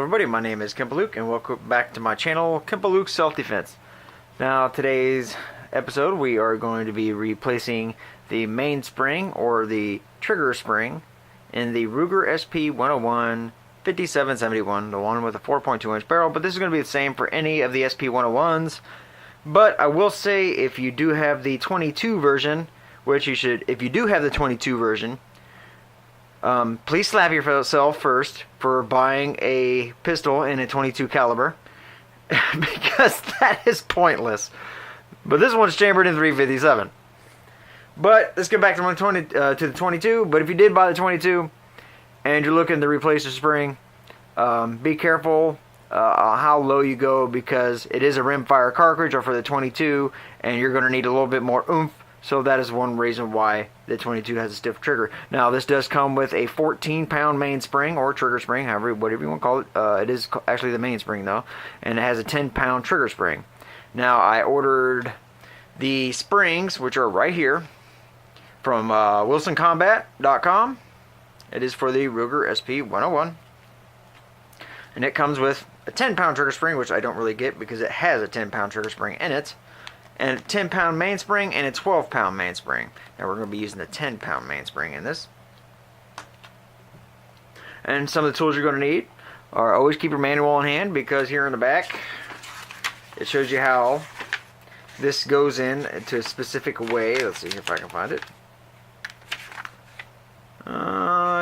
everybody, my name is kenpoluke and welcome back to my channel, kenpoluke Self-Defense. Now today's episode we are going to be replacing the mainspring or the trigger spring in the Ruger SP101 5771, the one with a 4.2 inch barrel, but this is going to be the same for any of the SP101s. But I will say, if you do have the 22 version, which you should, if you do have the 22 version, please slap yourself first for buying a pistol in a 22 caliber because that is pointless. But this one's chambered in 357. But let's get back to the 22. But if you did buy the 22 and you're looking to replace the spring, be careful how low you go, because it is a rimfire cartridge or for the 22, and you're going to need a little bit more oomph. So that is one reason why the 22 has a stiff trigger. Now this does come with a 14-pound mainspring or trigger spring, whatever you want to call it. It is actually the mainspring though, and it has a 10-pound trigger spring. Now I ordered the springs, which are right here, from wilsoncombat.com. It is for the Ruger SP101, and it comes with a 10-pound trigger spring, which I don't really get because it has a 10-pound trigger spring in it, and a 10-pound mainspring and a 12-pound mainspring. Now we're going to be using the 10-pound mainspring in this. And some of the tools you're going to need are, always keep your manual in hand, because here in the back it shows you how this goes in to a specific way. Let's see if I can find it.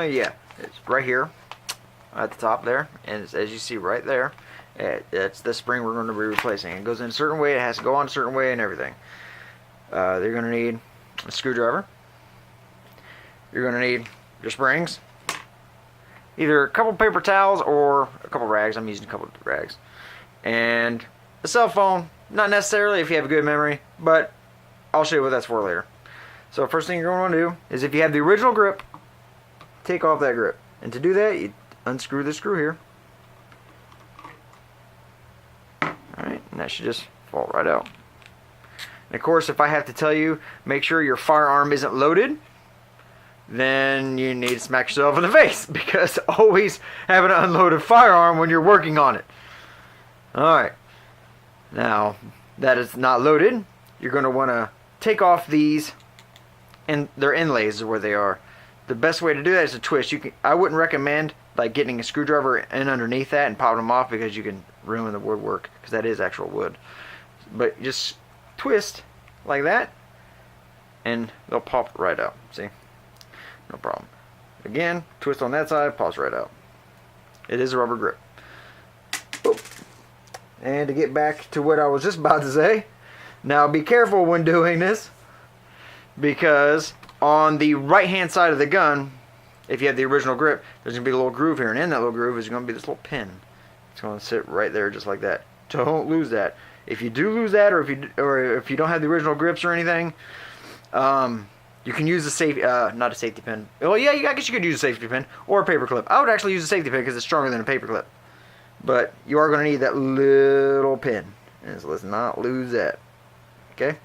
Yeah, it's right here at the top there, and it's, as you see right there, that's the spring we're going to be replacing. It goes in a certain way, it has to go on a certain way and everything. They're going to need a screwdriver. You're going to need your springs, either a couple paper towels or a couple rags. I'm using a couple rags. And a cell phone, not necessarily if you have a good memory, but I'll show you what that's for later. So first thing you're going to want to do is, if you have the original grip, take off that grip. And to do that, you unscrew the screw here. Alright, and that should just fall right out. And of course, if I have to tell you, make sure your firearm isn't loaded, then you need to smack yourself in the face, because always have an unloaded firearm when you're working on it. Alright, now that it's not loaded, you're going to want to take off these, and their inlays is where they are. The best way to do that is to twist. I wouldn't recommend like getting a screwdriver in underneath that and popping them off, because you can ruin the woodwork, because that is actual wood. But just twist like that and they'll pop right out. See? No problem. Again, twist on that side, pops right out. It is a rubber grip. Boop. And to get back to what I was just about to say, now be careful when doing this, because on the right hand side of the gun, if you have the original grip, there's going to be a little groove here, and in that little groove is going to be this little pin. It's going to sit right there just like that. Don't lose that. If you do lose that, or if you don't have the original grips or anything, you can use a safety, not a safety pin. Well, yeah, I guess you could use a safety pin or a paper clip. I would actually use a safety pin because it's stronger than a paper clip. But you are going to need that little pin, and so let's not lose that. Okay.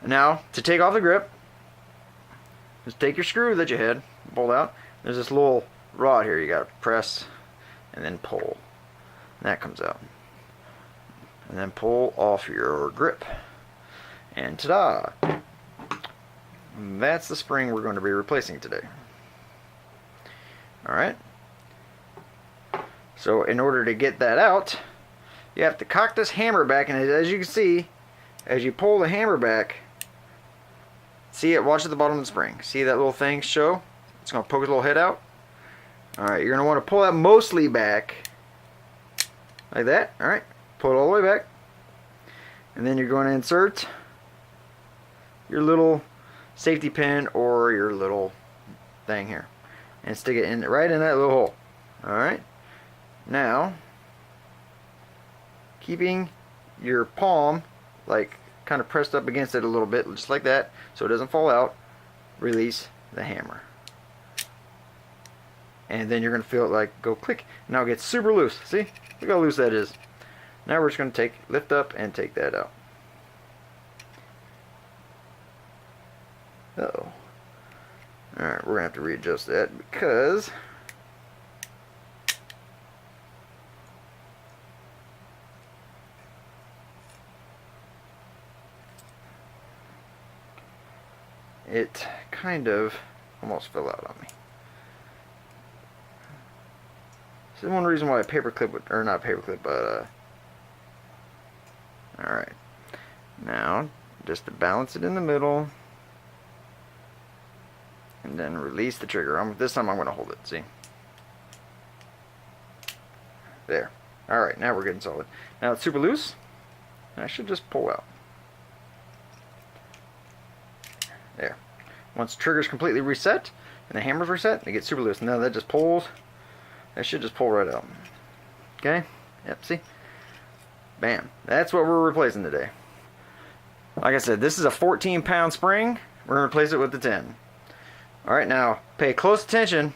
Now to take off the grip, just take your screw that you had pulled out. There's this little rod here you got to press and then pull, and that comes out, and then pull off your grip, and ta-da! That's the spring we're going to be replacing today. Alright, so in order to get that out, you have to cock this hammer back, and as you can see, as you pull the hammer back, see it, watch at the bottom of the spring. See that little thing show? It's going to poke its little head out. Alright, you're going to want to pull that mostly back. Like that. Alright, pull it all the way back. And then you're going to insert your little safety pin or your little thing here. And stick it in right in that little hole. Alright. Now, keeping your palm like kind of pressed up against it a little bit, just like that, so it doesn't fall out, release the hammer. And then you're going to feel it like go click. Now it gets super loose. See? Look how loose that is. Now we're just going to lift up and take that out. Uh-oh. Alright, we're going to have to readjust that because it kind of almost fell out on me. This is one reason why a paperclip would, or not paperclip, but alright. Now, just to balance it in the middle, and then release the trigger. This time I'm going to hold it, see? There. Alright, now we're getting solid. Now it's super loose. I should just pull out. There. Once the trigger's completely reset, and the hammer's reset, it gets super loose. Now that just pulls. That should just pull right out. Okay? Yep, see? Bam. That's what we're replacing today. Like I said, this is a 14-pound spring. We're going to replace it with the 10. Alright, now pay close attention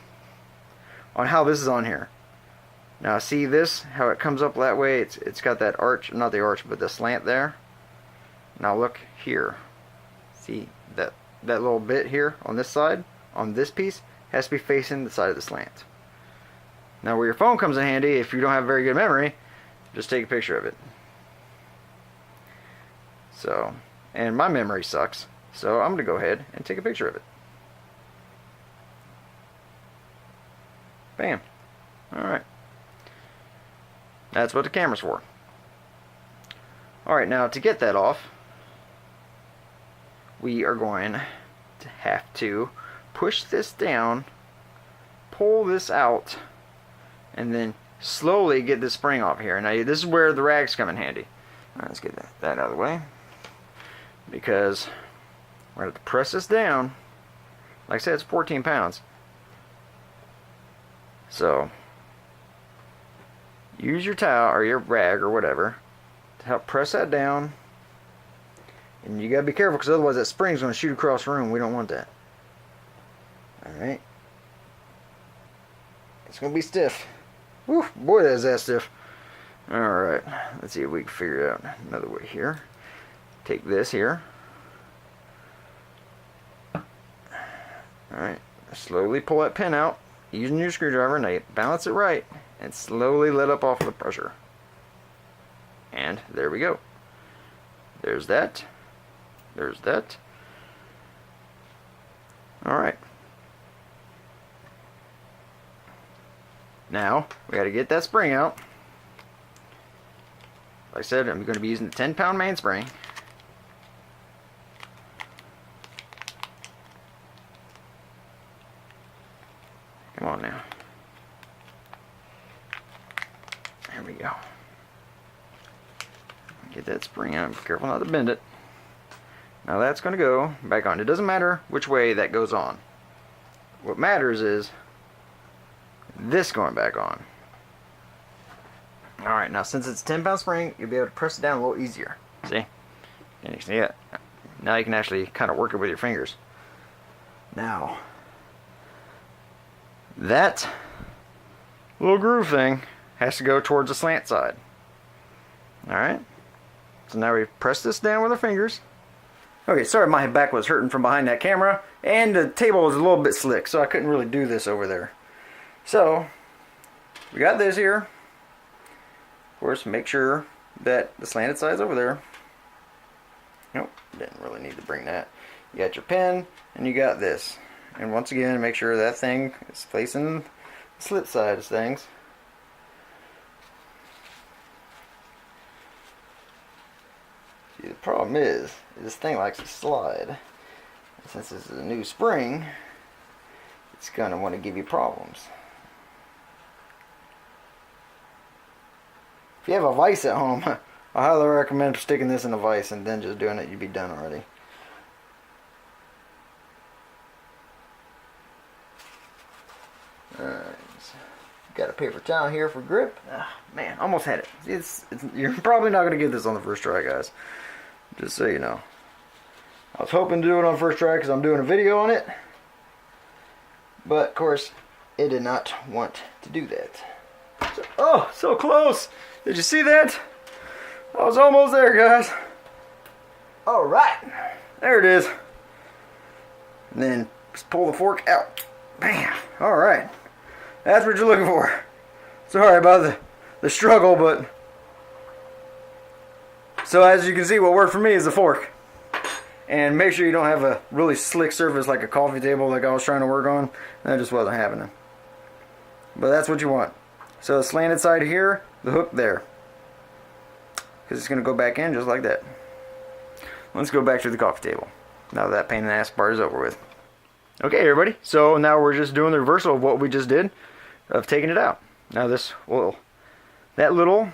on how this is on here. Now see this, how it comes up that way? It's got that arch, not the arch, but the slant there. Now look here. See that little bit here on this side, on this piece, has to be facing the side of the slant. Now where your phone comes in handy, if you don't have very good memory, just take a picture of it. So, and my memory sucks, so I'm going to go ahead and take a picture of it. Bam. Alright. That's what the camera's for. Alright, now to get that off, we are going to have to push this down, pull this out, and then slowly get this spring off here. Now this is where the rags come in handy. Alright, let's get that out of the way. Because we're going to have to press this down. Like I said, it's 14 pounds. So, use your towel or your rag or whatever to help press that down. And you gotta be careful because otherwise that spring's going to shoot across the room. We don't want that. Alright. It's going to be stiff. Woo, boy, that's that stiff. Alright, let's see if we can figure out another way here. Take this here. Alright, slowly pull that pin out using your screwdriver. Now you balance it right and slowly let up off the pressure. And there we go. There's that. There's that. Alright. Now, we got to get that spring out. Like I said, I'm going to be using the 10-pound mainspring. Come on now. There we go. Get that spring out. Be careful not to bend it. Now that's going to go back on. It doesn't matter which way that goes on. What matters is this going back on. Alright, now since it's a 10-pound spring, you'll be able to press it down a little easier. See? Can you see it? Now you can actually kind of work it with your fingers. Now, that little groove thing has to go towards the slant side. Alright? So now we press this down with our fingers. Okay, sorry my back was hurting from behind that camera, and the table was a little bit slick, so I couldn't really do this over there. So, we got this here. Of course, make sure that the slanted side's over there. Nope, didn't really need to bring that. You got your pin, and you got this. And once again, make sure that thing is facing the slit side of things. See, the problem is this thing likes to slide. And since this is a new spring, it's going to want to give you problems. If you have a vise at home, I highly recommend sticking this in a vise and then just doing it. You'd be done already. Alright, got a paper towel here for grip. Man, almost had it. You're probably not going to get this on the first try, guys. Just so you know. I was hoping to do it on first try because I'm doing a video on it. But, of course, it did not want to do that. So, oh, so close! Did you see that? I was almost there, guys. Alright. There it is. And then just pull the fork out. Bam! Alright. That's what you're looking for. Sorry about the struggle, but... So as you can see, what worked for me is the fork. And make sure you don't have a really slick surface like a coffee table like I was trying to work on. That just wasn't happening. But that's what you want. So the slanted side here, the hook there. Because it's going to go back in just like that. Let's go back to the coffee table. Now that pain in the ass part is over with. Okay, everybody. So now we're just doing the reversal of what we just did of taking it out. Now this will, that little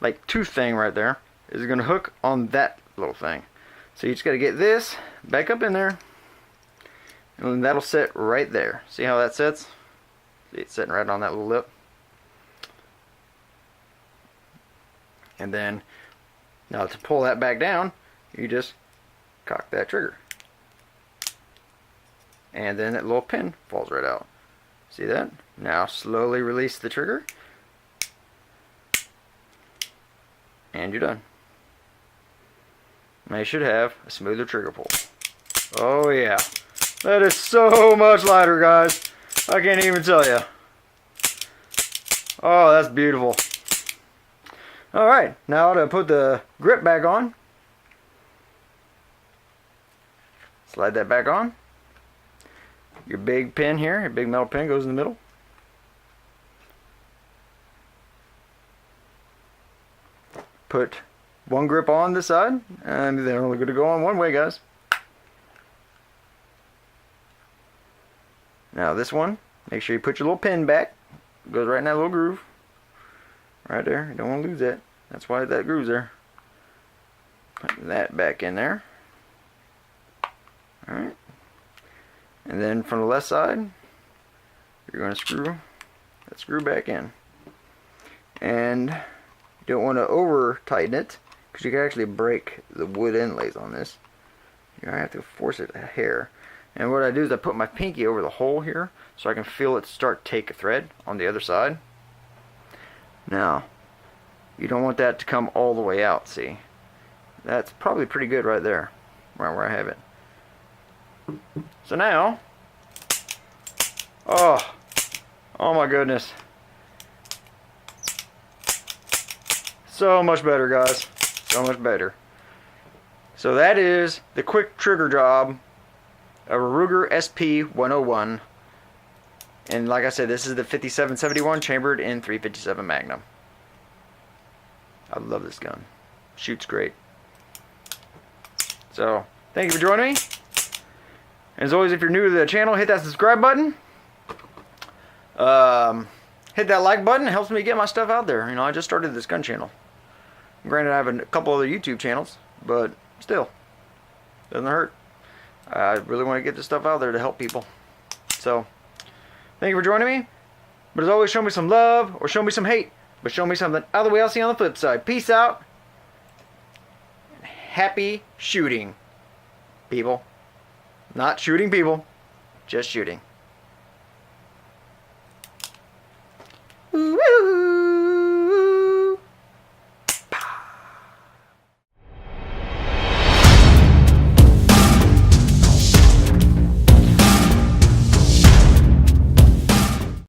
like tooth thing right there is going to hook on that little thing. So you just got to get this back up in there, and that'll sit right there. See how that sits? See, it's sitting right on that little lip. And then now to pull that back down, you just cock that trigger. And then that little pin falls right out. See that? Now slowly release the trigger. And you're done. Now you should have a smoother trigger pull. Oh yeah. That is so much lighter, guys. I can't even tell you. Oh, that's beautiful. Alright, now to put the grip back on. Slide that back on. Your big pin here, your big metal pin goes in the middle. Put one grip on this side, and they're only going to go on one way, guys. Now this one, make sure you put your little pin back. It goes right in that little groove. Right there. You don't want to lose that. That's why that groove's there. Put that back in there. Alright. And then from the left side, you're going to screw that screw back in. And you don't want to over tighten it, because you can actually break the wood inlays on this. You're going to have to force it a hair. And what I do is I put my pinky over the hole here so I can feel it start to take a thread on the other side. Now, you don't want that to come all the way out, see? That's probably pretty good right there, right where I have it. So now, oh my goodness. So much better, guys. So much better. So that is the quick trigger job of a Ruger SP101. And like I said, this is the 5771 chambered in .357 Magnum. I love this gun. Shoots great. So, thank you for joining me. As always, if you're new to the channel, hit that subscribe button. Hit that like button. It helps me get my stuff out there. You know, I just started this gun channel. Granted, I have a couple other YouTube channels, but still, doesn't hurt. I really want to get this stuff out there to help people. So, thank you for joining me. But as always, show me some love or show me some hate. But show me something other way I'll see you on the flip side. Peace out. Happy shooting, people. Not shooting people, just shooting. Ooh.